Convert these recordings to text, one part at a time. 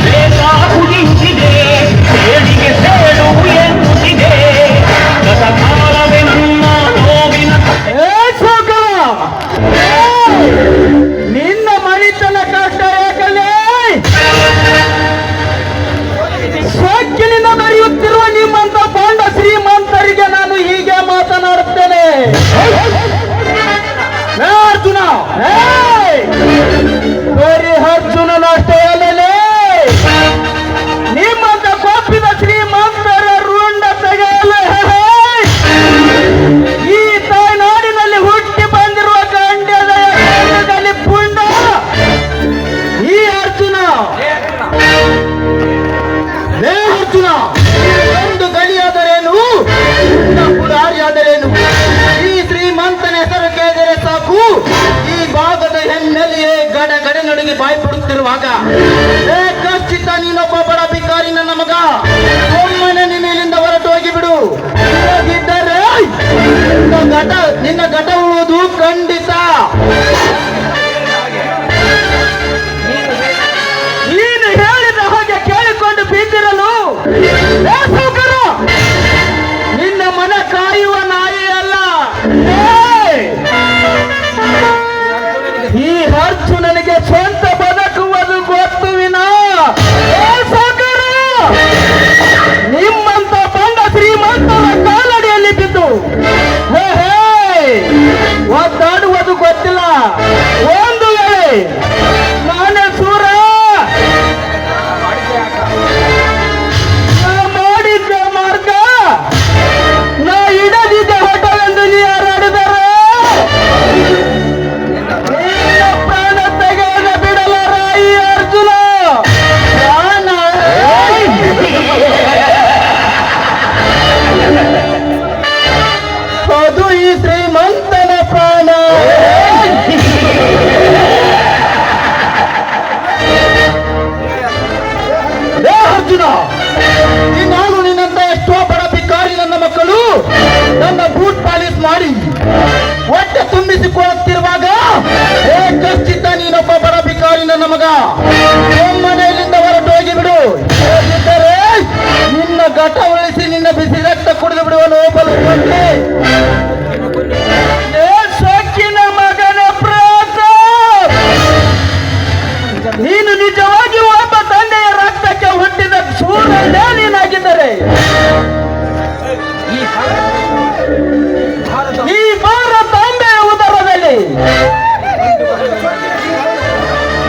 ಬೇಕಾಗುತ್ತಿದೆ ಸೇಡಿಗೆ ಸೇಡು ಎನ್ನುತ್ತಿದೆ ಗತಕಾಲವೇ ನನ್ನ ನೋವಿನ ನಿನ್ನ ಮಣಿತನ ಕಷ್ಟ ಯಾಕಲೇ ಸೊಕ್ಕಿನಿಂದ ಬರೆಯುತ್ತಿರುವ ನಿಮ್ಮಂತ ಪಾಂಡ ಶ್ರೀಮಂತರಿಗೆ ನಾನು ಹೀಗೆ ಮಾತನಾಡುತ್ತೇನೆ. ಅರ್ಜುನ ಬರೀ ಅರ್ಜುನನಷ್ಟೇ ಅಲ್ಲೇ ನಿಮ್ಮಂತ ಕೊಪ್ಪಿದ ಶ್ರೀಮಂತರ ರುಂಡ ತೆಗೆಯಲು ಈ ತಾಯ್ನಾಡಿನಲ್ಲಿ ಹುಟ್ಟಿ ಬಂದಿರುವ ಗಂಡದಲ್ಲಿ ಪುಂಡ ಈ ಅರ್ಜುನ ಅರ್ಜುನ ಒಂದು ಗಡಿಯಾದರೇನು ಪುಡಾರಿಯಾದರೇನು ಈ ಶ್ರೀಮಂತನ ಹೆಸರು ಕೇಳಿದರೆ ಸಾಕು ಈ ಭಾಗದ ಹೆಣ್ಣೆಲೆಯೇ ಗಡ ಗಡೆ ನಡುಗೆ ಬಾಯಿ ಪಡುತ್ತಿರುವಾಗ ಖಚಿತ ನೀನೊಬ್ಬ ಬಡ ಭಿಕಾರಿ ನನ್ನ ಮಗ ಒಮ್ಮನೆ ನೀನು ಇಲ್ಲಿಂದ ಹೊರಟು ಹೋಗಿ ಬಿಡು. ಇಲ್ಲದಿದ್ದರೆ ನಿನ್ನ ಘಟ ಉಳುವುದು ಖಂಡಿತ. ನೀನು ಹೇಳಿದ ಹಾಗೆ ಕೇಳಿಕೊಂಡು ಬಿದ್ದಿರಲು ನಿನ್ನ ಮನ ಕಾಯುವ ನಾಯಿ ಅಲ್ಲ. ಈ ಅರ್ಜುನನಿಗೆ ಸ್ವಂತ ಬದುಕುವುದು ಗೊತ್ತುವಿನ ನಿಮ್ಮಂತ ಬಂಡ ಶ್ರೀಮಂತರ ಕಾಲಡಿಯಲ್ಲಿ ಬಿದ್ದು ಒದ್ದಾಡುವುದು ಗೊತ್ತಿಲ್ಲ. ಒಂದು ವೇಳೆ ನಾನೇ ಸೂರ ಮಾಡಿದ್ದ ಮಾರ್ಗ ನಾ ಇಡದಿದ್ದ ಹಠವೆಂದು ನೀ ಯಾರಾಡಿದರೆ ಪ್ರಾಣ ತೆಗೆಯದ ಬಿಡಲಾರ ಈ ಅರ್ಜುನ. ಪ್ರಾಣ ಅದು ಈ ಶ್ರೀಮಂತನ ಪ್ರಾಣ. ಅರ್ಜುನ ನಾನು ನಿನ್ನಂತ ಎಷ್ಟೋ ಬಡ ಭಿಕಾರಿ ನನ್ನ ಮಕ್ಕಳು ನನ್ನ ಬೂಟ್ ಪಾಲಿಸ್ ಮಾಡಿ ಹೊಟ್ಟೆ ತುಂಬಿಸಿಕೊಳ್ಳುತ್ತಿರುವಾಗ ಖಚಿತ ನೀನೊಬ್ಬ ಬಡ ಭಿಕಾರಿ ನನ್ನ ಮಗ ಮನೆಯಲ್ಲಿಂದ ಹೊರಟು ಹೋಗಿ ಬಿಡು. ಹೇಗಿದ್ದರೆ ನಿನ್ನ ಘಟ ಉಳಿಸಿ ನಿನ್ನ ಬಿಸಿ ರಕ್ತ ಕುಡಿದು ಬಿಡುವನು ಒಬ್ಬಲು ಸೊಕ್ಕಿನ ಮಗನ ಪ್ರತಾಪ್. ನೀನು ನಿಜವಾಗಿ ಒಬ್ಬ ತಂದೆಯ ರಕ್ತಕ್ಕೆ ಹುಟ್ಟಿದ ಸೂರ್ಯ ನೀನಾಗಿದ್ದರೆ ಈ ಭಾರತಾಂಬೆಯ ಉದರದಲ್ಲಿ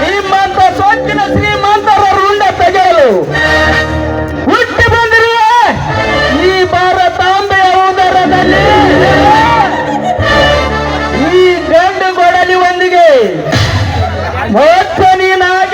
ನಿಮ್ಮಂತ ಸೊಕ್ಕಿನ ಶ್ರೀಮಂತರ ರುಂಡ ತೆಗೆಯಲು ಹುಟ್ಟಿ ಬಂದಿರುವೆ. ಈ ಭಾರತಾಂಬೆಯ ಉದರದಲ್ಲಿ ಈ ಗಂಡು ಗೊಡಲಿ ಒಂದಿಗೆ ಮೊತ್ತ ನೀನಾಗಿ